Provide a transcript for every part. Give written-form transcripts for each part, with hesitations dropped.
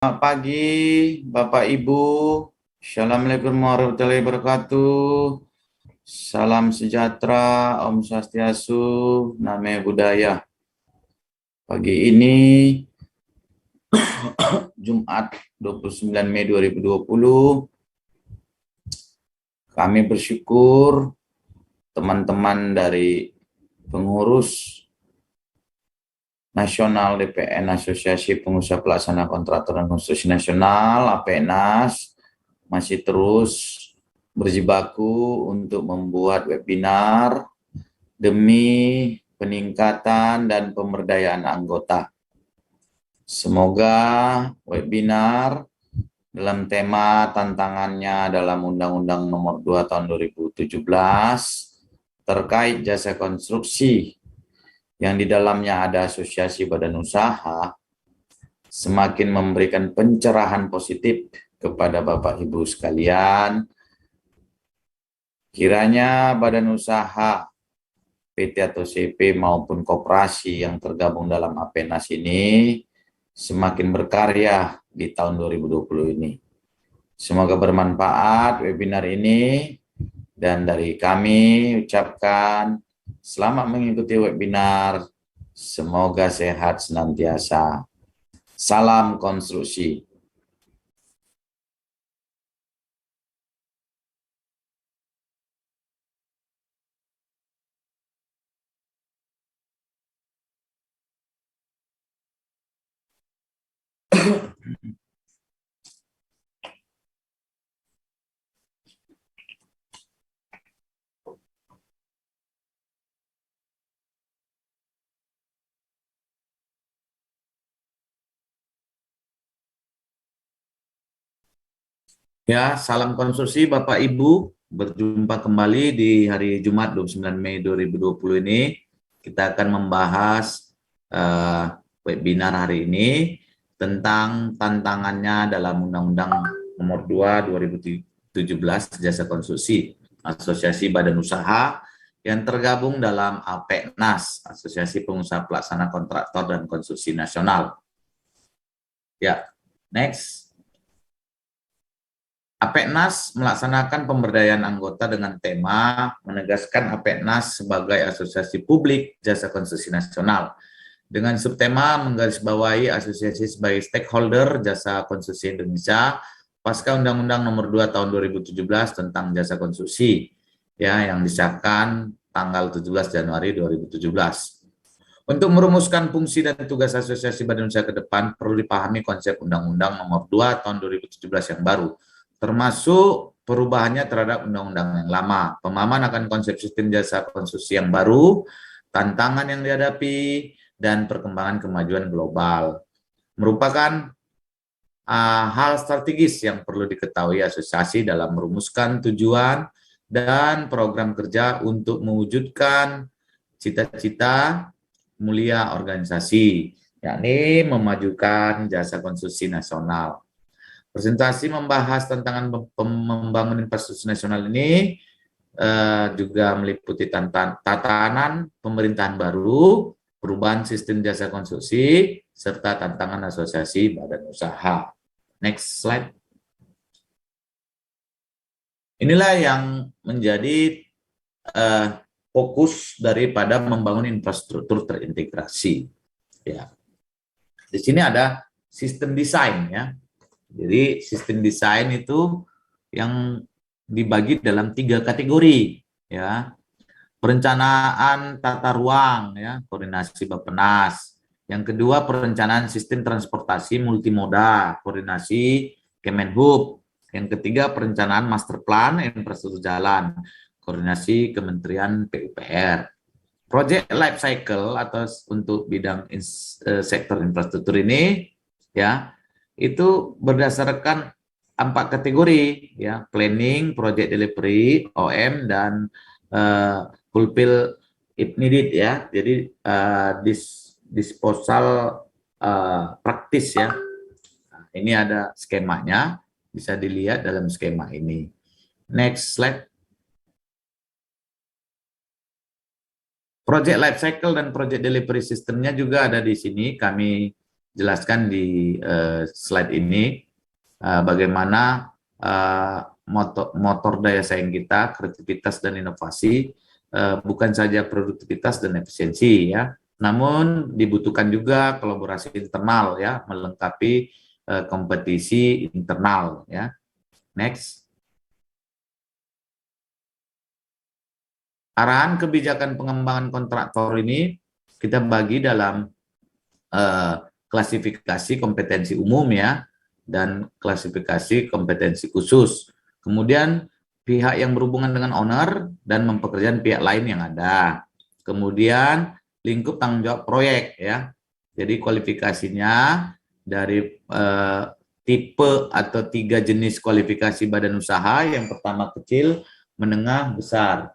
Selamat pagi, Bapak Ibu. Assalamualaikum warahmatullahi wabarakatuh. Salam sejahtera, Om Swastiastu, Namo Buddhaya. Pagi ini, Jumat 29 Mei 2020, kami bersyukur teman-teman dari pengurus Nasional DPN Asosiasi Pengusaha Pelaksana Kontraktor dan Konstruksi Nasional (APNAS) masih terus berjibaku untuk membuat webinar demi peningkatan dan pemberdayaan anggota. Semoga webinar dalam tema tantangannya dalam Undang-Undang Nomor 2 Tahun 2017 terkait jasa konstruksi yang di dalamnya ada asosiasi badan usaha semakin memberikan pencerahan positif kepada Bapak Ibu sekalian. Kiranya badan usaha PT atau CP maupun koperasi yang tergabung dalam APNAS ini semakin berkarya di tahun 2020 ini. Semoga bermanfaat webinar ini, dan dari kami ucapkan selamat mengikuti webinar. Semoga sehat senantiasa. Salam konstruksi. Ya, salam konstruksi Bapak Ibu. Berjumpa kembali di hari Jumat 29 Mei 2020 ini. Kita akan membahas webinar hari ini tentang tantangannya dalam Undang-Undang Nomor 2 2017 Jasa Konstruksi, Asosiasi Badan Usaha yang tergabung dalam APNAS, Asosiasi Pengusaha Pelaksana Kontraktor dan Konstruksi Nasional. Ya, next. APNAS melaksanakan pemberdayaan anggota dengan tema menegaskan APNAS sebagai asosiasi publik jasa konstruksi nasional. Dengan subtema menggarisbawahi asosiasi sebagai stakeholder jasa konstruksi Indonesia pasca Undang-Undang Nomor 2 Tahun 2017 tentang jasa konstruksi ya, yang disahkan tanggal 17 Januari 2017. Untuk merumuskan fungsi dan tugas asosiasi badan usaha ke depan perlu dipahami konsep Undang-Undang Nomor 2 Tahun 2017 yang baru, termasuk perubahannya terhadap undang-undang yang lama, pemahaman akan konsep sistem jasa konstruksi yang baru, tantangan yang dihadapi, dan perkembangan kemajuan global. Merupakan hal strategis yang perlu diketahui asosiasi dalam merumuskan tujuan dan program kerja untuk mewujudkan cita-cita mulia organisasi, yakni memajukan jasa konstruksi nasional. Presentasi membahas tantangan membangun infrastruktur nasional ini juga meliputi tatanan pemerintahan baru, perubahan sistem jasa konstruksi, serta tantangan asosiasi badan usaha. Next slide. Inilah yang menjadi fokus daripada membangun infrastruktur terintegrasi. Ya. Di sini ada sistem desain ya. Jadi sistem desain itu yang dibagi dalam 3 kategori ya. Perencanaan tata ruang ya, koordinasi Bappenas. Yang kedua perencanaan sistem transportasi multimoda, koordinasi Kemenhub. Yang ketiga perencanaan master plan infrastruktur jalan, koordinasi Kementerian PUPR. Project life cycle atau untuk bidang sektor infrastruktur ini ya, itu berdasarkan 4 kategori ya, planning, project delivery, OM, dan fulfill if needed ya. Jadi disposal praktis ya. Nah, ini ada skemanya, bisa dilihat dalam skema ini. Next slide. Project life cycle dan project delivery sistemnya juga ada di sini. Kami jelaskan di slide ini bagaimana motor daya saing kita, kreativitas dan inovasi, bukan saja produktivitas dan efisiensi ya, namun dibutuhkan juga kolaborasi internal ya, melengkapi kompetisi internal ya. Next. Arahan kebijakan pengembangan kontraktor ini kita bagi dalam klasifikasi kompetensi umum ya, dan klasifikasi kompetensi khusus. Kemudian pihak yang berhubungan dengan owner dan mempekerjakan pihak lain yang ada. Kemudian lingkup tanggung jawab proyek ya. Jadi kualifikasinya dari tipe atau 3 jenis kualifikasi badan usaha. Yang pertama kecil, menengah, besar.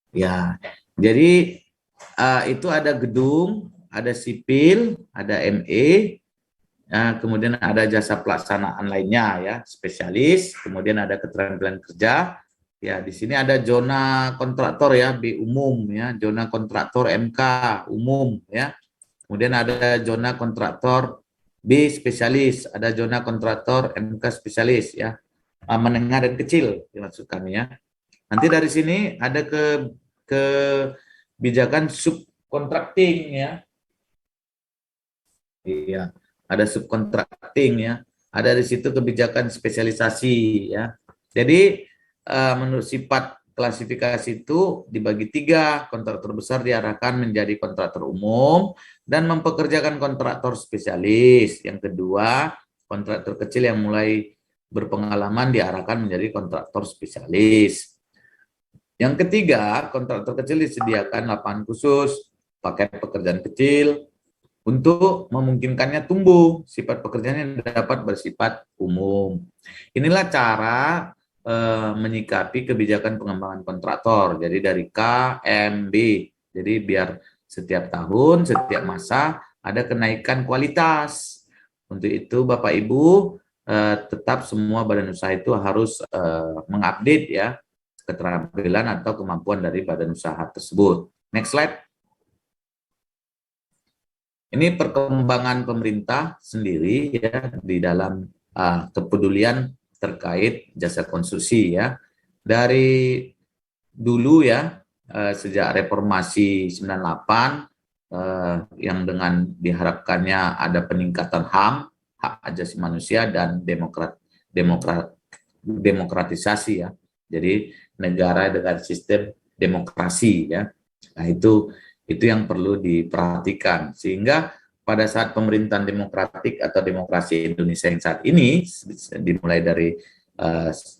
Ya, jadi itu ada gedung, ada sipil, ada ME, kemudian ada jasa pelaksanaan lainnya ya, spesialis, kemudian ada keterampilan kerja. Ya, di sini ada zona kontraktor ya, B umum ya, zona kontraktor MK umum ya. Kemudian ada zona kontraktor B spesialis, ada zona kontraktor MK spesialis ya. Menengah dan kecil dimaksudkan ya. Nanti dari sini ada kebijakan subcontracting ya. Iya, ada subcontracting ya. Ada di situ kebijakan spesialisasi ya. Jadi menurut sifat klasifikasi itu dibagi 3. Kontraktor besar diarahkan menjadi kontraktor umum dan mempekerjakan kontraktor spesialis. Yang kedua, kontraktor kecil yang mulai berpengalaman diarahkan menjadi kontraktor spesialis. Yang ketiga, kontraktor kecil disediakan lapangan khusus, paket pekerjaan kecil, untuk memungkinkannya tumbuh, sifat pekerjaan yang dapat bersifat umum. Inilah cara menyikapi kebijakan pengembangan kontraktor, jadi dari K, M, B. Jadi biar setiap tahun, setiap masa ada kenaikan kualitas. Untuk itu Bapak Ibu, tetap semua badan usaha itu harus mengupdate ya, keterampilan atau kemampuan dari badan usaha tersebut. Next slide. Ini perkembangan pemerintah sendiri ya di dalam kepedulian terkait jasa konstruksi ya. Dari dulu ya, sejak reformasi 98 yang dengan diharapkannya ada peningkatan HAM, hak asasi manusia, dan demokratisasi ya. Jadi negara dengan sistem demokrasi ya. Nah, itu yang perlu diperhatikan, sehingga pada saat pemerintahan demokratik atau demokrasi Indonesia yang saat ini dimulai dari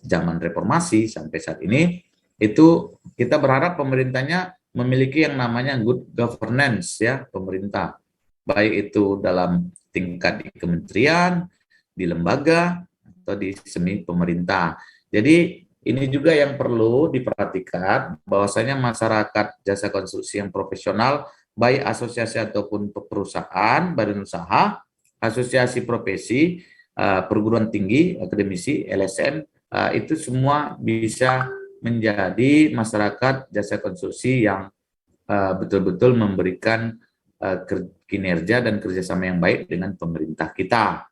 zaman reformasi sampai saat ini, itu kita berharap pemerintahnya memiliki yang namanya good governance ya, pemerintah, baik itu dalam tingkat di kementerian, di lembaga, atau di semi pemerintah. Jadi ini juga yang perlu diperhatikan, bahwasanya masyarakat jasa konstruksi yang profesional, baik asosiasi ataupun perusahaan, badan usaha, asosiasi profesi, perguruan tinggi, akademisi, LSM, itu semua bisa menjadi masyarakat jasa konstruksi yang betul-betul memberikan kinerja dan kerjasama yang baik dengan pemerintah kita.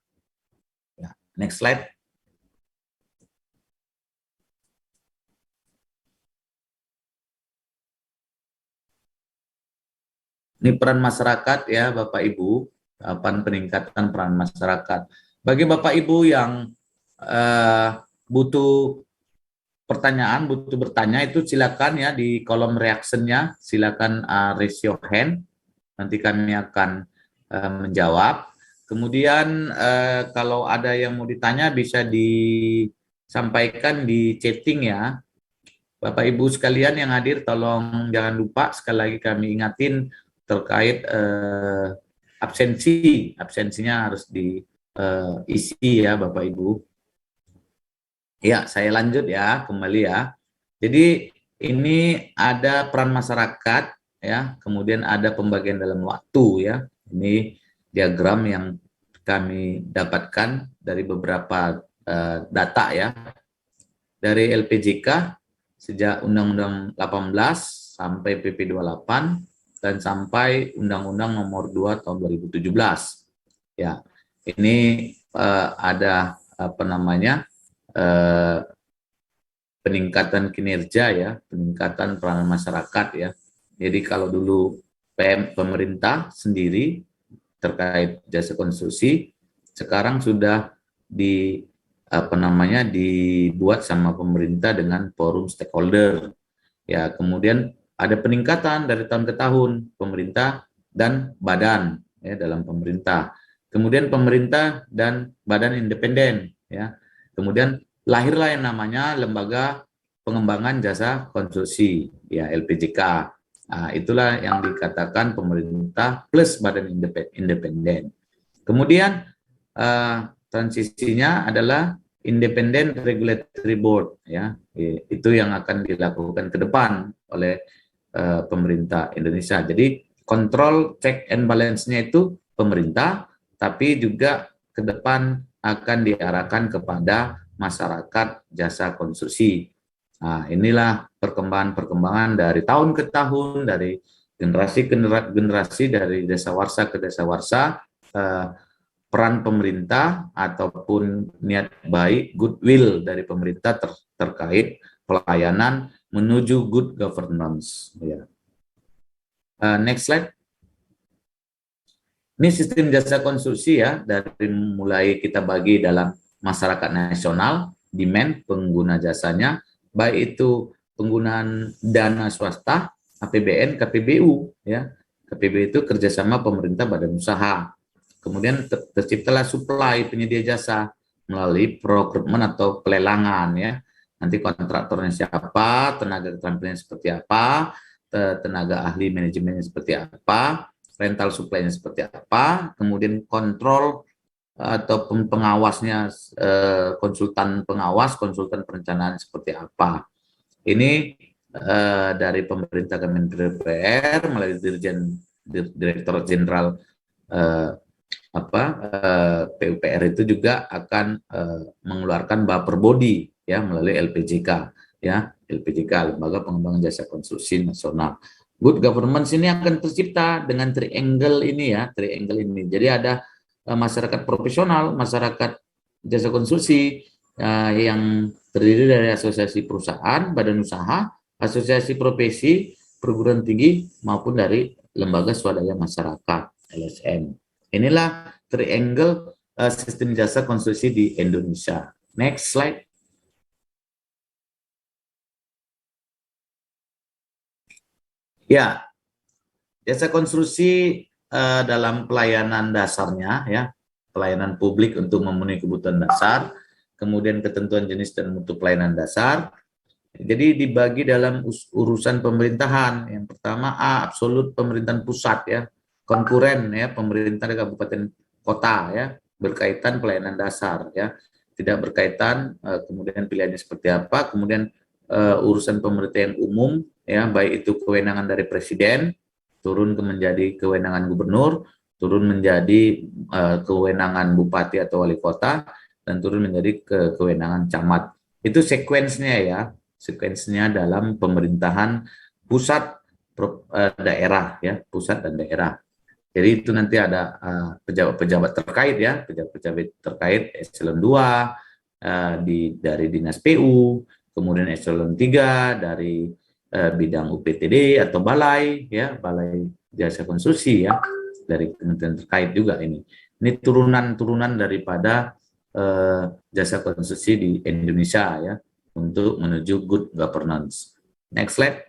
Ya, next slide. Ini peran masyarakat ya Bapak Ibu, peningkatan peran masyarakat. Bagi Bapak Ibu yang butuh pertanyaan, butuh bertanya, itu silakan ya di kolom reaction-nya, silakan raise your hand, nanti kami akan menjawab. Kemudian kalau ada yang mau ditanya bisa disampaikan di chatting ya. Bapak Ibu sekalian yang hadir, tolong jangan lupa sekali lagi kami ingatin terkait absensinya harus diisi ya Bapak Ibu. Ya, saya lanjut ya, kembali ya. Jadi ini ada peran masyarakat ya, kemudian ada pembagian dalam waktu ya. Ini diagram yang kami dapatkan dari beberapa data ya. Dari LPJK sejak Undang-Undang 18 sampai PP 28 dan sampai Undang-Undang Nomor 2 Tahun 2017. Ya, ini ada apa namanya peningkatan kinerja ya, peningkatan peranan masyarakat ya. Jadi kalau dulu pemerintah sendiri terkait jasa konstruksi, sekarang sudah dibuat sama pemerintah dengan forum stakeholder. Ya, kemudian ada peningkatan dari tahun ke tahun pemerintah dan badan ya dalam pemerintah. Kemudian pemerintah dan badan independen ya. Kemudian lahirlah yang namanya Lembaga Pengembangan Jasa Konstruksi ya, LPJK. Nah, itulah yang dikatakan pemerintah plus badan independen. Kemudian transisinya adalah Independent Regulatory Board ya, itu yang akan dilakukan ke depan oleh pemerintah Indonesia. Jadi kontrol check and balance-nya itu pemerintah, tapi juga ke depan akan diarahkan kepada masyarakat jasa konstruksi. Nah, inilah perkembangan dari tahun ke tahun, dari generasi ke generasi, dari desa warsa ke desa warsa, peran pemerintah ataupun niat baik, goodwill dari pemerintah terkait pelayanan menuju good governance. Ya. Next slide. Ini sistem jasa konstruksi ya, dari mulai kita bagi dalam masyarakat nasional, demand pengguna jasanya, baik itu penggunaan dana swasta, APBN, KPBU ya. KPBU itu kerjasama pemerintah badan usaha. Kemudian terciptalah supply penyedia jasa melalui procurement atau pelelangan ya. Nanti kontraktornya siapa, tenaga keterampilannya seperti apa, tenaga ahli manajemennya seperti apa, rental supply-nya seperti apa, kemudian kontrol atau pengawasnya, konsultan pengawas, konsultan perencanaan seperti apa. Ini dari pemerintah Kementerian PUPR melalui Direktur Jenderal PUPR itu juga akan mengeluarkan baper body ya melalui LPJK ya, LPJK Lembaga Pengembangan Jasa Konstruksi Nasional. Good governance ini akan tercipta dengan triangle ini ya, triangle ini. Jadi ada masyarakat profesional, masyarakat jasa konstruksi yang terdiri dari asosiasi perusahaan, badan usaha, asosiasi profesi, perguruan tinggi maupun dari lembaga swadaya masyarakat LSM. Inilah triangle sistem jasa konstruksi di Indonesia. Next slide. Ya, jasa konstruksi dalam pelayanan dasarnya ya, pelayanan publik untuk memenuhi kebutuhan dasar, kemudian ketentuan jenis dan mutu pelayanan dasar. Jadi dibagi dalam urusan pemerintahan. Yang pertama A, absolut pemerintahan pusat ya, konkuren ya, pemerintah kabupaten kota ya, berkaitan pelayanan dasar ya, tidak berkaitan kemudian pilihannya seperti apa. Kemudian urusan pemerintah yang umum ya, baik itu kewenangan dari presiden turun menjadi kewenangan gubernur, turun menjadi kewenangan bupati atau wali kota, dan turun menjadi kewenangan camat. Itu sekuensnya ya, sekuensnya dalam pemerintahan pusat daerah ya, pusat dan daerah. Jadi itu nanti ada pejabat-pejabat terkait ya, pejabat-pejabat terkait eselon 2 dari Dinas PU, kemudian eselon 3 dari bidang UPTD atau balai ya, balai jasa konstruksi ya, dari kementerian terkait juga ini. Ini turunan-turunan daripada jasa konstruksi di Indonesia ya, untuk menuju good governance. Next slide.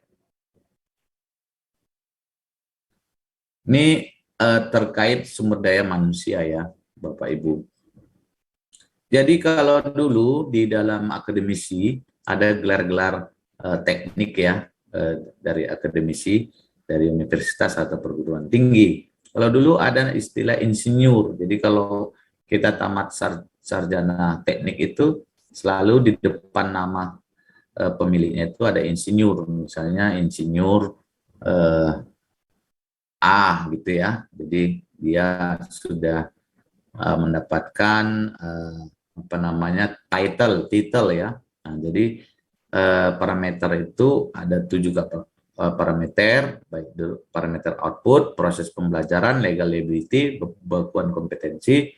Ini terkait sumber daya manusia ya, Bapak Ibu. Jadi kalau dulu di dalam akademisi ada gelar-gelar teknik ya, dari akademisi, dari universitas atau perguruan tinggi. Kalau dulu ada istilah insinyur, jadi kalau kita tamat sarjana teknik itu selalu di depan nama pemiliknya itu ada insinyur, misalnya insinyur A gitu ya. Jadi dia sudah mendapatkan title ya. Nah, jadi parameter itu ada 7 parameter, baik parameter output, proses pembelajaran, legal liability, pembekuan kompetensi,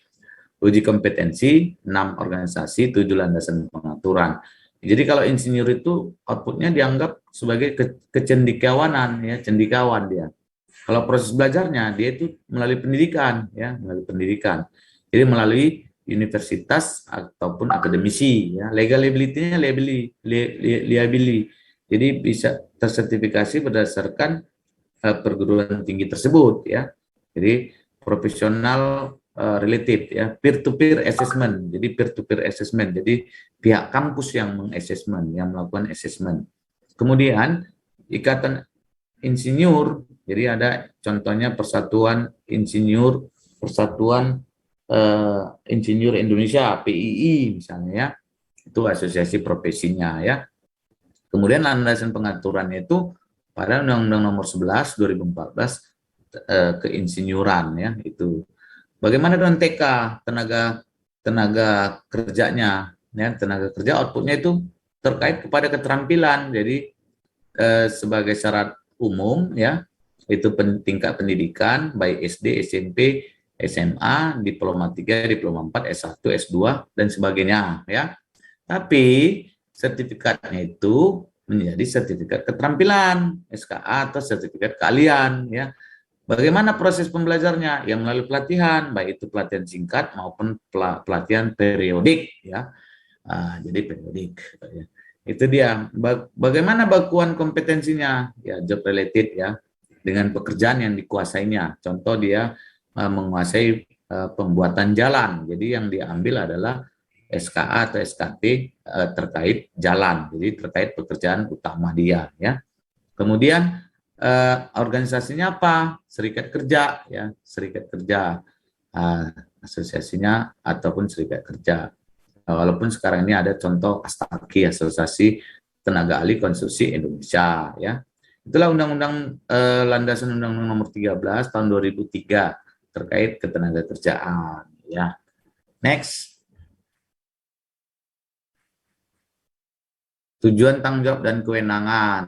uji kompetensi, 6 organisasi, 7 landasan pengaturan. Jadi kalau insinyur itu outputnya dianggap sebagai kecendikawanan, ya, cendikawan dia. Kalau proses belajarnya dia itu melalui pendidikan, ya, melalui pendidikan. Jadi melalui universitas ataupun akademisi, ya. Legal liability-nya liability. Jadi bisa tersertifikasi berdasarkan perguruan tinggi tersebut, ya. Jadi profesional related, ya, peer to peer assessment. Jadi peer to peer assessment. Jadi pihak kampus yang mengassessment, yang melakukan assessment. Kemudian ikatan insinyur, jadi ada contohnya Persatuan Insinyur, Persatuan Insinyur Indonesia, PII misalnya, ya. Itu asosiasi profesinya, ya. Kemudian landasan pengaturannya itu pada Undang-Undang Nomor 11 2014 keinsinyuran, ya, itu. Bagaimana dengan TK, tenaga kerjanya, ya, tenaga kerja outputnya itu terkait kepada keterampilan. Jadi sebagai syarat umum, ya, itu tingkat pendidikan baik SD, SMP, SMA, diploma 3, diploma 4, S1, S2 dan sebagainya, ya. Tapi sertifikatnya itu menjadi sertifikat keterampilan, SKA atau sertifikat keahlian, ya. Bagaimana proses pembelajarnya? Yang melalui pelatihan, baik itu pelatihan singkat maupun pelatihan periodik, ya. Jadi periodik, ya. Itu dia. Bagaimana bakuan kompetensinya? Ya, job related, ya, dengan pekerjaan yang dikuasainya. Contoh dia menguasai pembuatan jalan. Jadi yang diambil adalah SKA atau SKT terkait jalan. Jadi terkait pekerjaan utama dia, ya. Kemudian organisasinya apa? Serikat kerja, ya, serikat kerja, asosiasinya ataupun serikat kerja. Walaupun sekarang ini ada contoh ASTAKI, Asosiasi Tenaga Ahli Konstruksi Indonesia, ya. Itulah undang-undang landasan Undang-Undang Nomor 13 tahun 2003 terkait ketenaga kerjaan, ya. Next. Tujuan, tanggung jawab, dan kewenangan.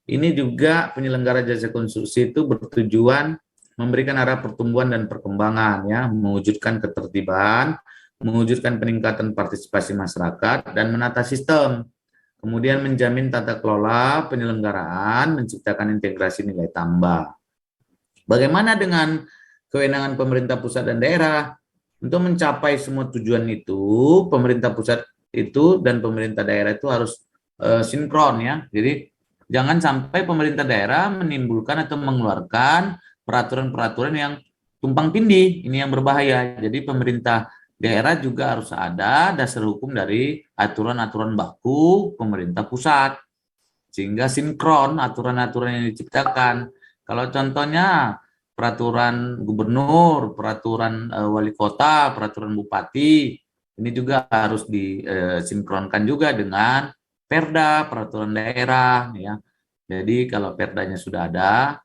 Ini juga penyelenggara jasa konstruksi itu bertujuan memberikan arah pertumbuhan dan perkembangan, ya, mewujudkan ketertiban, mewujudkan peningkatan partisipasi masyarakat, dan menata sistem. Kemudian menjamin tata kelola penyelenggaraan, menciptakan integrasi nilai tambah. Bagaimana dengan kewenangan pemerintah pusat dan daerah? Untuk mencapai semua tujuan itu, pemerintah pusat itu dan pemerintah daerah itu harus sinkron, ya. Jadi jangan sampai pemerintah daerah menimbulkan atau mengeluarkan peraturan-peraturan yang tumpang tindih, ini yang berbahaya. Jadi pemerintah daerah juga harus ada dasar hukum dari aturan-aturan baku pemerintah pusat, sehingga sinkron aturan-aturan yang diciptakan. Kalau contohnya peraturan gubernur, peraturan wali kota, peraturan bupati, ini juga harus disinkronkan juga dengan Perda, peraturan daerah, ya. Jadi kalau perdanya sudah ada,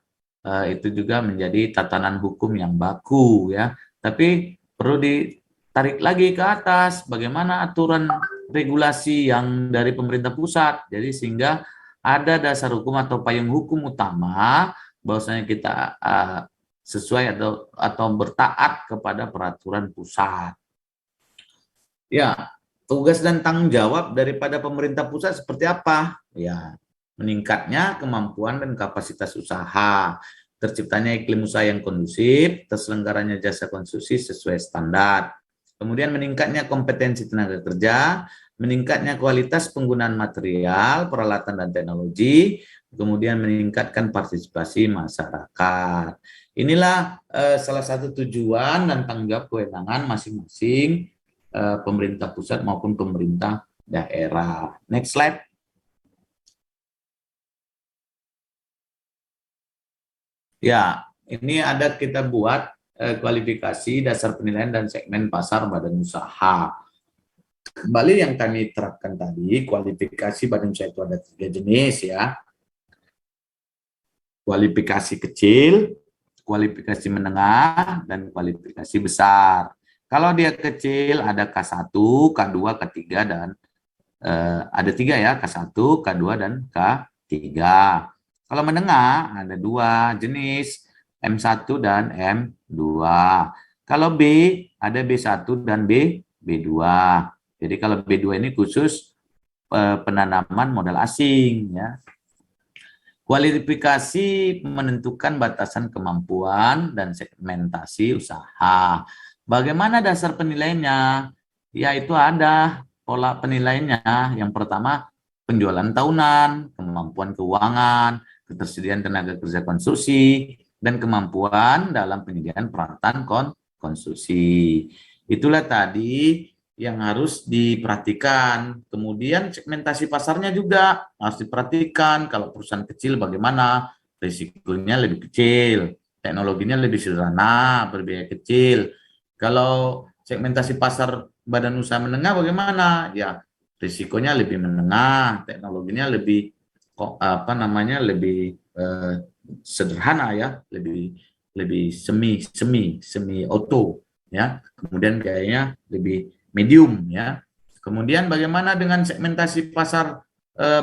itu juga menjadi tatanan hukum yang baku, ya. Tapi perlu ditarik lagi ke atas, bagaimana aturan regulasi yang dari pemerintah pusat. Jadi sehingga ada dasar hukum atau payung hukum utama, bahwasanya kita sesuai atau bertaat kepada peraturan pusat. Ya, tugas dan tanggung jawab daripada pemerintah pusat seperti apa? Ya, meningkatnya kemampuan dan kapasitas usaha, terciptanya iklim usaha yang kondusif, terselenggaranya jasa konstruksi sesuai standar. Kemudian meningkatnya kompetensi tenaga kerja, meningkatnya kualitas penggunaan material, peralatan dan teknologi, kemudian meningkatkan partisipasi masyarakat. Inilah salah satu tujuan dan tanggung jawab kewenangan masing-masing pemerintah pusat maupun pemerintah daerah. Next slide. Ya, ini ada kita buat kualifikasi dasar penilaian dan segmen pasar badan usaha. Kembali yang kami terapkan tadi, kualifikasi badan usaha itu ada 3 jenis, ya. Kualifikasi kecil, kualifikasi menengah, dan kualifikasi besar. Kalau dia kecil ada K1, K2, K3, dan ada 3, ya, K1, K2, dan K3. Kalau menengah ada dua jenis, M1 dan M2. Kalau B ada B1 dan B2. Jadi kalau B2 ini khusus penanaman modal asing ya. Kualifikasi menentukan batasan kemampuan dan segmentasi usaha. Bagaimana dasar penilaiannya? Yaitu ada pola penilaiannya. Yang pertama, penjualan tahunan, kemampuan keuangan, ketersediaan tenaga kerja konstruksi, dan kemampuan dalam penyediaan peralatan konstruksi. Itulah tadi yang harus diperhatikan. Kemudian segmentasi pasarnya juga harus diperhatikan. Kalau perusahaan kecil bagaimana? Risikonya lebih kecil, teknologinya lebih sederhana, berbiaya kecil. Kalau segmentasi pasar badan usaha menengah bagaimana? Ya, risikonya lebih menengah, teknologinya lebih lebih sederhana ya, lebih semi auto ya. Kemudian biayanya lebih medium ya. Kemudian bagaimana dengan segmentasi pasar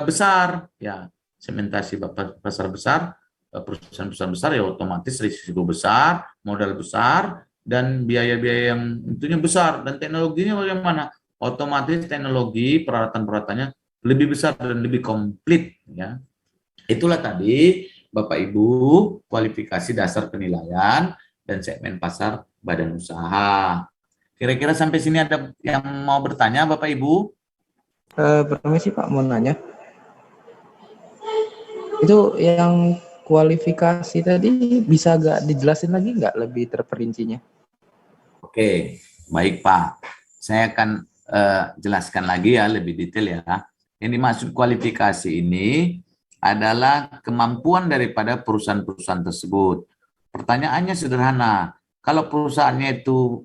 besar ya, segmentasi pasar besar, perusahaan besar ya otomatis risiko besar, modal besar, dan biaya-biaya yang tentunya besar. Dan teknologinya bagaimana? Otomatis teknologi peralatan-peralatannya lebih besar dan lebih komplit ya. Itulah tadi Bapak Ibu kualifikasi dasar penilaian dan segmen pasar badan usaha. Kira-kira sampai sini ada yang mau bertanya Bapak Ibu? Permisi Pak, mau nanya. Itu yang kualifikasi tadi bisa gak dijelasin lagi nggak lebih terperincinya? Oke, baik Pak. Saya akan jelaskan lagi ya lebih detail ya. Yang dimaksud kualifikasi ini adalah kemampuan daripada perusahaan-perusahaan tersebut. Pertanyaannya sederhana. Kalau perusahaannya itu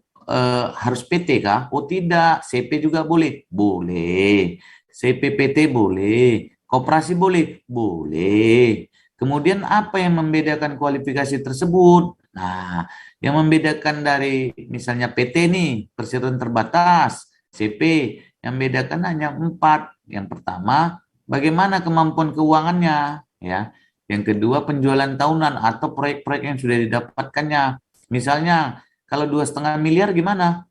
harus PT kah? Oh tidak, CP juga boleh. Boleh. CPPT boleh. Koperasi boleh? Boleh. Kemudian apa yang membedakan kualifikasi tersebut? Nah, yang membedakan dari misalnya PT nih, perseroan terbatas, CP, yang membedakan hanya 4. Yang pertama, bagaimana kemampuan keuangannya, ya. Yang kedua, penjualan tahunan atau proyek-proyek yang sudah didapatkannya. Misalnya, kalau 2,5 miliar gimana?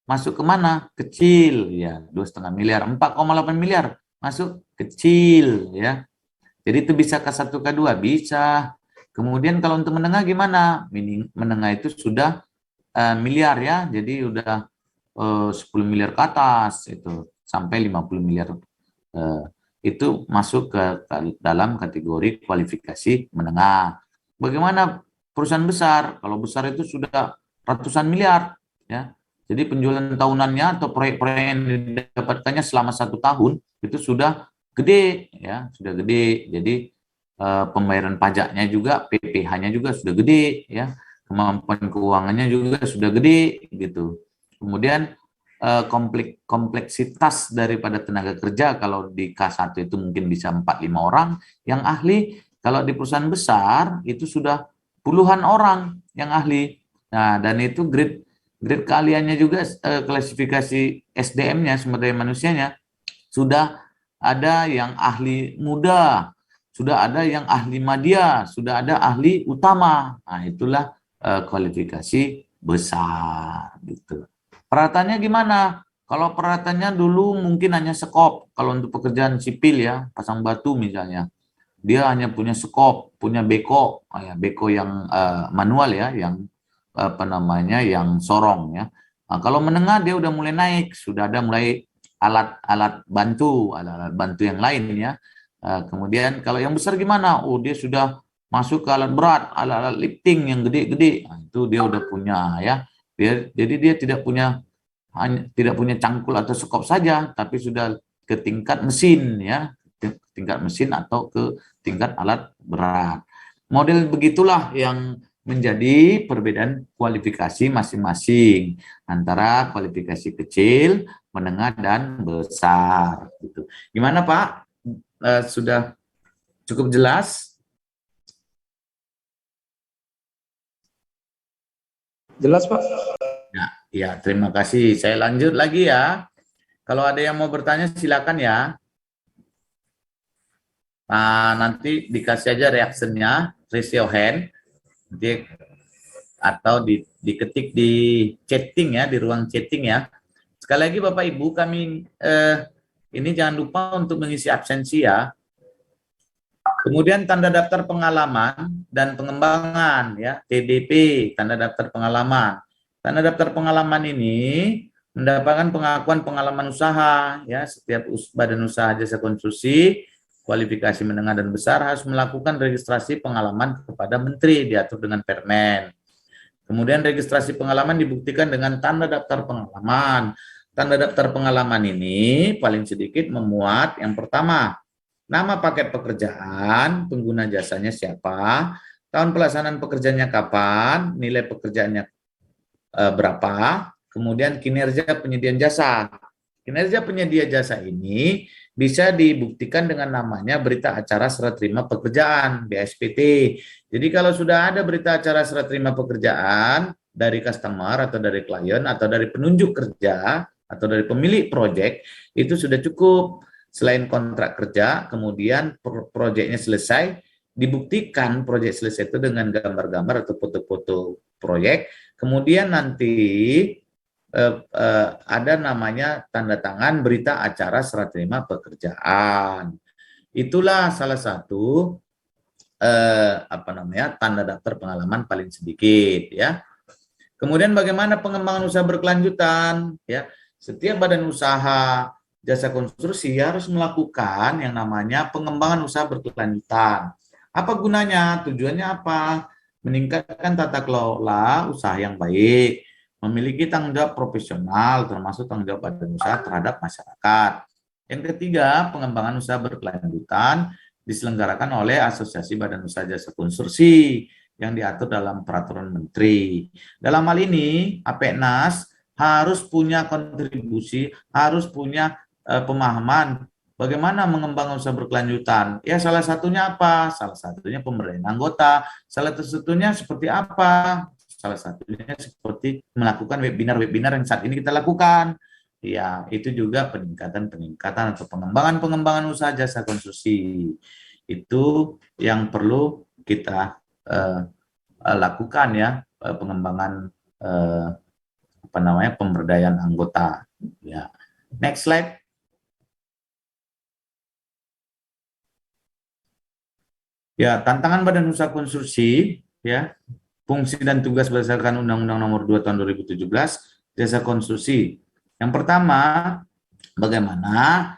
Masuk ke mana? Kecil, ya. 2,5 miliar, 4,8 miliar masuk kecil, ya. Jadi itu bisa K1, K2, bisa. Kemudian kalau untuk menengah gimana? Menengah itu sudah miliar ya, jadi udah 10 miliar ke atas itu sampai 50 miliar itu masuk ke dalam kategori kualifikasi menengah. Bagaimana perusahaan besar? Kalau besar itu sudah ratusan miliar ya. Jadi penjualan tahunannya atau proyek-proyek yang didapatkannya selama 1 tahun itu sudah gede ya, sudah gede. Jadi pembayaran pajaknya juga, PPh-nya juga sudah gede ya, kemampuan keuangannya juga sudah gede gitu. Kemudian kompleksitas daripada tenaga kerja kalau di K1 itu mungkin bisa 4-5 orang yang ahli, kalau di perusahaan besar itu sudah puluhan orang yang ahli. Nah, dan itu grade keahliannya juga klasifikasi SDM-nya, sumber daya manusianya sudah ada yang ahli muda, sudah ada yang ahli madya, sudah ada ahli utama. Nah, itulah kualifikasi besar gitu. Peralatannya gimana? Kalau peralatannya dulu mungkin hanya sekop. Kalau untuk pekerjaan sipil ya, pasang batu misalnya, dia hanya punya sekop, punya beko, ya, beko yang manual ya, yang apa namanya, yang sorong ya. Nah, kalau menengah dia udah mulai naik, sudah ada mulai alat-alat bantu yang lain ya. Kemudian kalau yang besar gimana? Oh, dia sudah masuk ke alat berat, alat-alat lifting yang gede-gede. Nah, itu dia udah punya ya. Jadi dia tidak punya cangkul atau sekop saja, tapi sudah ke tingkat mesin ya, ke tingkat mesin atau ke tingkat alat berat. Model begitulah yang menjadi perbedaan kualifikasi masing-masing antara kualifikasi kecil, menengah, dan besar. Gitu. Gimana Pak? Sudah cukup jelas? Jelas Pak? Ya, terima kasih. Saya lanjut lagi ya. Kalau ada yang mau bertanya silakan ya. Nah, nanti dikasih aja reactionnya, raise your hand, nanti, atau diketik di chatting ya, di ruang chatting ya. Sekali lagi Bapak Ibu, kami ini jangan lupa untuk mengisi absensi ya. Kemudian tanda daftar pengalaman dan pengembangan ya, TDP, tanda daftar pengalaman. Tanda daftar pengalaman ini mendapatkan pengakuan pengalaman usaha ya, setiap badan usaha jasa konstruksi kualifikasi menengah dan besar harus melakukan registrasi pengalaman kepada menteri diatur dengan Permen. Kemudian registrasi pengalaman dibuktikan dengan tanda daftar pengalaman. Tanda daftar pengalaman ini paling sedikit memuat yang pertama, nama paket pekerjaan, pengguna jasanya siapa, tahun pelaksanaan pekerjaannya kapan, nilai pekerjaannya berapa, kemudian kinerja penyediaan jasa. Kinerja penyedia jasa ini bisa dibuktikan dengan namanya berita acara serah terima pekerjaan, BSPT. Jadi kalau sudah ada berita acara serah terima pekerjaan dari customer atau dari klien atau dari penunjuk kerja atau dari pemilik proyek, itu sudah cukup. Selain kontrak kerja, kemudian proyeknya selesai, dibuktikan proyek selesai itu dengan gambar-gambar atau foto-foto proyek, kemudian nanti ada namanya tanda tangan berita acara serah terima pekerjaan. Itulah salah satu tanda daftar pengalaman paling sedikit ya. Kemudian bagaimana pengembangan usaha berkelanjutan ya. Setiap badan usaha jasa konstruksi harus melakukan yang namanya pengembangan usaha berkelanjutan. Apa gunanya? Tujuannya apa? Meningkatkan tata kelola usaha yang baik, memiliki tanggung jawab profesional termasuk tanggung jawab badan usaha terhadap masyarakat. Yang ketiga, pengembangan usaha berkelanjutan diselenggarakan oleh Asosiasi Badan Usaha Jasa Konstruksi yang diatur dalam peraturan menteri. Dalam hal ini, APENAS harus punya kontribusi, harus punya pemahaman bagaimana mengembangkan usaha berkelanjutan. Ya, salah satunya apa? Salah satunya pemberdayaan anggota. Salah satunya seperti apa? Salah satunya seperti melakukan webinar-webinar yang saat ini kita lakukan. Ya, itu juga peningkatan atau pengembangan usaha jasa konstruksi. Itu yang perlu kita lakukan ya, pengembangan pemberdayaan anggota. Ya. Next slide. Ya, tantangan Badan Usaha Konstruksi ya, fungsi dan tugas berdasarkan Undang-Undang Nomor 2 Tahun 2017 Jasa Konstruksi. Yang pertama, bagaimana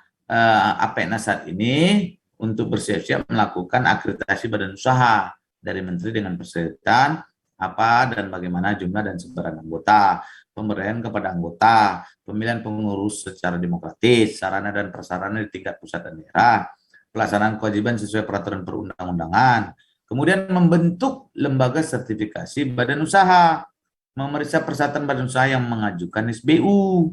APENAS saat ini untuk bersiap-siap melakukan akreditasi badan usaha dari Menteri dengan persyaratan apa dan bagaimana jumlah dan sebaran anggota, pemberdayaan kepada anggota, pemilihan pengurus secara demokratis, sarana dan prasarana di tingkat pusat dan daerah, pelaksanaan kewajiban sesuai peraturan perundang-undangan, kemudian membentuk lembaga sertifikasi badan usaha, memeriksa persyaratan badan usaha yang mengajukan SBU,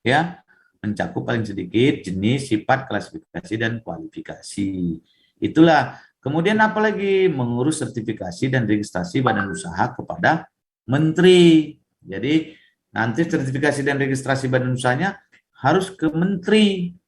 ya, mencakup paling sedikit jenis, sifat, klasifikasi, dan kualifikasi. Itulah. Kemudian apalagi mengurus sertifikasi dan registrasi badan usaha kepada menteri. Jadi nanti sertifikasi dan registrasi badan usahanya harus ke menteri.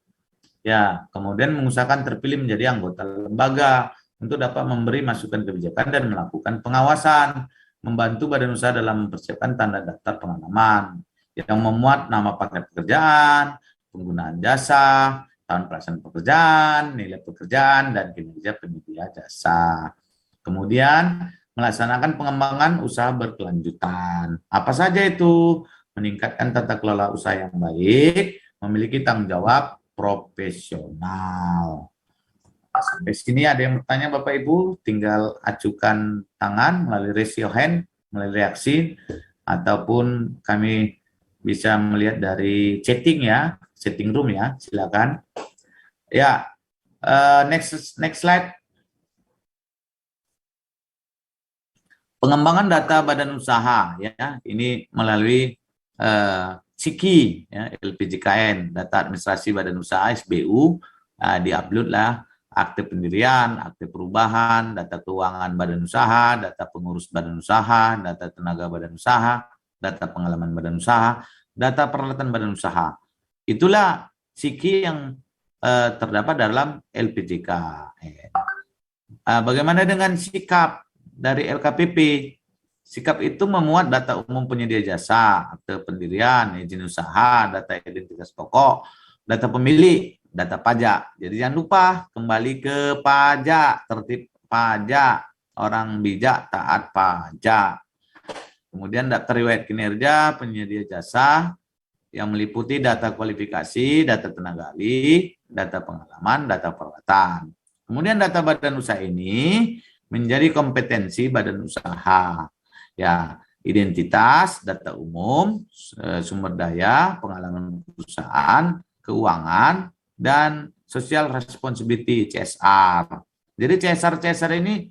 Ya, kemudian mengusahakan terpilih menjadi anggota lembaga untuk dapat memberi masukan kebijakan dan melakukan pengawasan, membantu badan usaha dalam mempersiapkan tanda daftar pengalaman yang memuat nama paket pekerjaan, penggunaan jasa, tahun pelaksanaan pekerjaan, nilai pekerjaan, dan kinerja penyedia jasa. Kemudian melaksanakan pengembangan usaha berkelanjutan. Apa saja itu? Meningkatkan tata kelola usaha yang baik, memiliki tanggung jawab profesional. Sampai sini ada yang bertanya Bapak Ibu, tinggal acukan tangan melalui raise your hand, melalui reaksi, ataupun kami bisa melihat dari chatting ya, chatting room ya, silakan. Ya, next slide. Pengembangan data badan usaha ya, ini melalui SIKI ya, LPJKN, data administrasi badan usaha SBU, diupload lah akte pendirian, akte perubahan, data keuangan badan usaha, data pengurus badan usaha, data tenaga badan usaha, data pengalaman badan usaha, data peralatan badan usaha. Itulah SIKI yang terdapat dalam LPJK. Bagaimana dengan sikap dari LKPP? Sikap itu memuat data umum penyedia jasa, akte pendirian, izin usaha, data identitas pokok, data pemilik, data pajak. Jadi jangan lupa kembali ke pajak, tertib pajak, orang bijak taat pajak. Kemudian data riwayat kinerja penyedia jasa yang meliputi data kualifikasi, data tenaga ahli, data pengalaman, data perawatan. Kemudian data badan usaha ini menjadi kompetensi badan usaha. Ya, identitas, data umum, sumber daya, pengalaman perusahaan, keuangan, dan social responsibility CSR. Jadi CSR ini,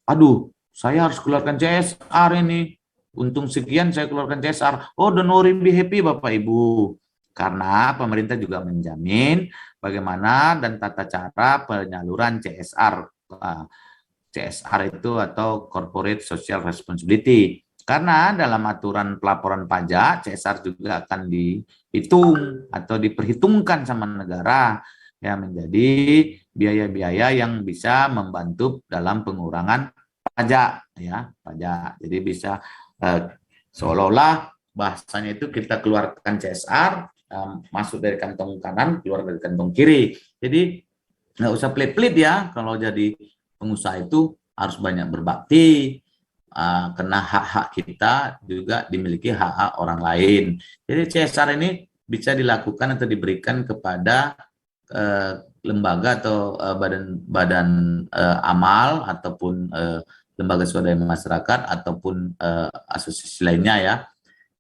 aduh, saya harus keluarkan CSR ini. Untung sekian saya keluarkan CSR. Oh, don't worry, be happy Bapak Ibu. Karena pemerintah juga menjamin bagaimana dan tata cara penyaluran CSR. CSR itu atau Corporate Social Responsibility. Karena dalam aturan pelaporan pajak, CSR juga akan dihitung atau diperhitungkan sama negara ya menjadi biaya-biaya yang bisa membantu dalam pengurangan pajak ya, pajak. Jadi bisa seolah-olah bahasanya itu kita keluarkan CSR masuk dari kantong kanan, keluar dari kantong kiri. Jadi nggak usah pelit-pelit ya kalau jadi pengusaha itu harus banyak berbakti, karena hak-hak kita juga dimiliki hak-hak orang lain. Jadi CSR ini bisa dilakukan atau diberikan kepada lembaga atau badan amal ataupun lembaga swadaya masyarakat ataupun asosiasi lainnya ya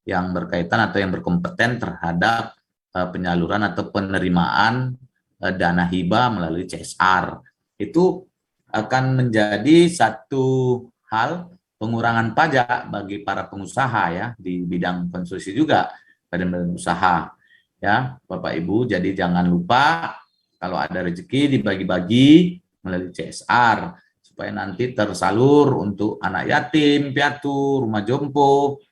yang berkaitan atau yang berkompeten terhadap penyaluran atau penerimaan dana hibah melalui CSR. Itu akan menjadi satu hal pengurangan pajak bagi para pengusaha ya di bidang konstruksi juga badan-badan usaha ya Bapak Ibu. Jadi jangan lupa kalau ada rezeki dibagi-bagi melalui CSR supaya nanti tersalur untuk anak yatim, piatu, rumah jompo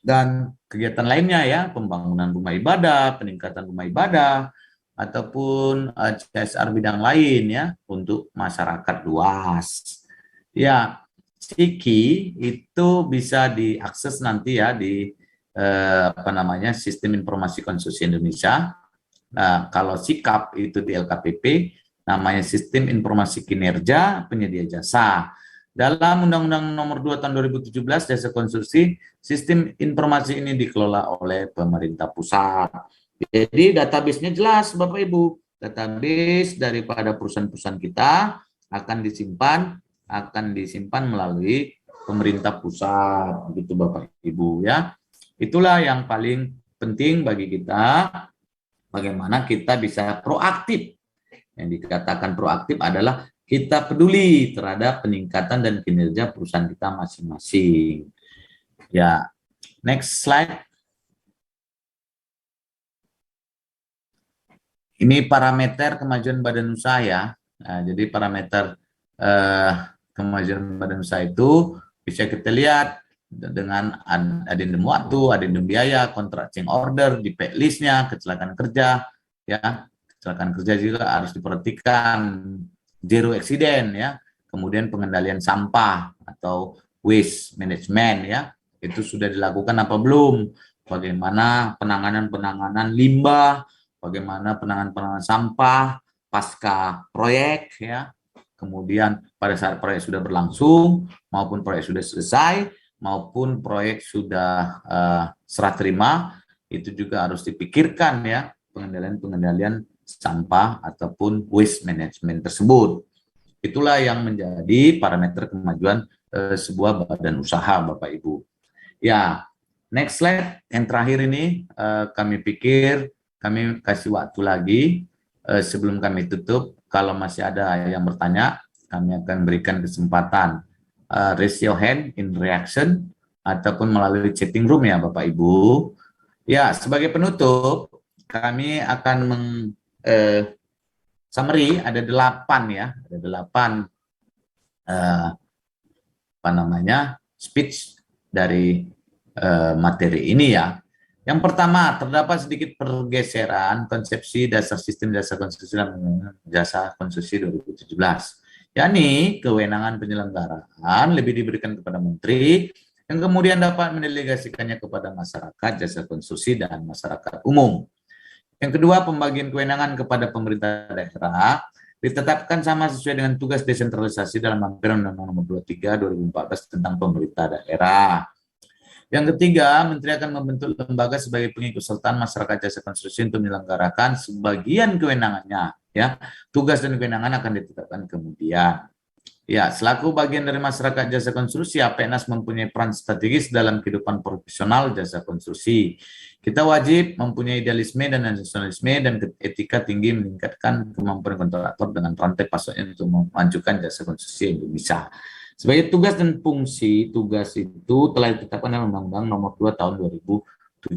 dan kegiatan lainnya ya, pembangunan rumah ibadah, peningkatan rumah ibadah ataupun CSR bidang lain ya untuk masyarakat luas. Ya, Siki itu bisa diakses nanti ya di Sistem Informasi Konstruksi Indonesia. Nah, kalau sikap itu di LKPP namanya Sistem Informasi Kinerja Penyedia Jasa. Dalam Undang-Undang Nomor 2 Tahun 2017 Jasa Konstruksi, sistem informasi ini dikelola oleh pemerintah pusat. Jadi database-nya jelas Bapak Ibu. Database daripada perusahaan-perusahaan kita akan disimpan melalui pemerintah pusat gitu Bapak Ibu ya. Itulah yang paling penting bagi kita, bagaimana kita bisa proaktif. Yang dikatakan proaktif adalah kita peduli terhadap peningkatan dan kinerja perusahaan kita masing-masing. Ya, next slide. Ini parameter kemajuan badan usaha ya. Nah, jadi parameter kemajuan badan usaha itu bisa kita lihat dengan adendum waktu, adendum biaya, kontrak change order, di listnya, kecelakaan kerja, ya kecelakaan kerja juga harus diperhatikan, zero accident ya, kemudian pengendalian sampah atau waste management ya, itu sudah dilakukan apa belum, bagaimana penanganan limbah, bagaimana penanganan sampah pasca proyek ya, kemudian pada saat proyek sudah berlangsung maupun proyek sudah selesai maupun proyek sudah serah terima, itu juga harus dipikirkan ya pengendalian sampah ataupun waste management tersebut. Itulah yang menjadi parameter kemajuan sebuah badan usaha Bapak Ibu. Ya, next slide yang terakhir ini kami pikir kami kasih waktu lagi sebelum kami tutup. Kalau masih ada yang bertanya, kami akan berikan kesempatan raise your hand in reaction ataupun melalui chatting room ya Bapak Ibu. Ya, sebagai penutup kami akan summary ada 8 ya, ada 8 speech dari materi ini ya. Yang pertama, terdapat sedikit pergeseran konsepsi dasar sistem jasa konstruksi dan jasa konstruksi 2017. Yakni, kewenangan penyelenggaraan lebih diberikan kepada menteri, yang kemudian dapat mendelegasikannya kepada masyarakat jasa konstruksi dan masyarakat umum. Yang kedua, pembagian kewenangan kepada pemerintah daerah ditetapkan sama sesuai dengan tugas desentralisasi dalam Lampiran Undang-Undang Nomor 23 2014 tentang pemerintah daerah. Yang ketiga, Menteri akan membentuk lembaga sebagai pengikut sertaan masyarakat jasa konstruksi untuk menyelenggarakan sebagian kewenangannya. Ya, tugas dan kewenangan akan ditetapkan kemudian. Ya, selaku bagian dari masyarakat jasa konstruksi, APNAS mempunyai peran strategis dalam kehidupan profesional jasa konstruksi. Kita wajib mempunyai idealisme dan nasionalisme dan etika tinggi meningkatkan kemampuan kontraktor dengan rantai pasoknya untuk memajukan jasa konstruksi Indonesia. Sebagai tugas dan fungsi, tugas itu telah ditetapkan dalam Undang-Undang Nomor 2 Tahun 2017.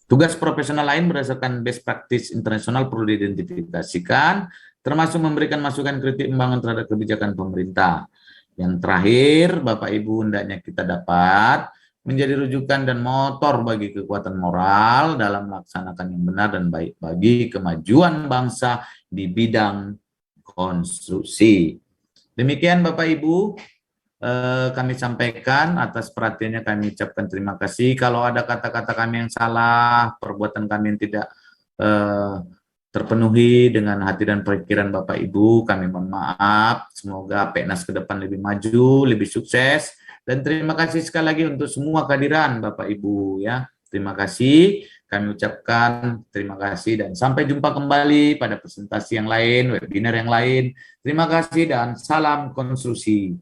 Tugas profesional lain berdasarkan best practice internasional perlu diidentifikasikan, termasuk memberikan masukan kritik pembangunan terhadap kebijakan pemerintah. Yang terakhir, Bapak Ibu, hendaknya kita dapat menjadi rujukan dan motor bagi kekuatan moral dalam melaksanakan yang benar dan baik bagi kemajuan bangsa di bidang konstruksi. Demikian Bapak Ibu, kami sampaikan. Atas perhatiannya kami ucapkan terima kasih. Kalau ada kata-kata kami yang salah, perbuatan kami yang tidak terpenuhi dengan hati dan pikiran Bapak Ibu, kami mohon maaf. Semoga APNAS ke depan lebih maju, lebih sukses. Dan terima kasih sekali lagi untuk semua kehadiran Bapak Ibu ya. Terima kasih. Kami ucapkan terima kasih dan sampai jumpa kembali pada presentasi yang lain, webinar yang lain. Terima kasih dan salam konstruksi.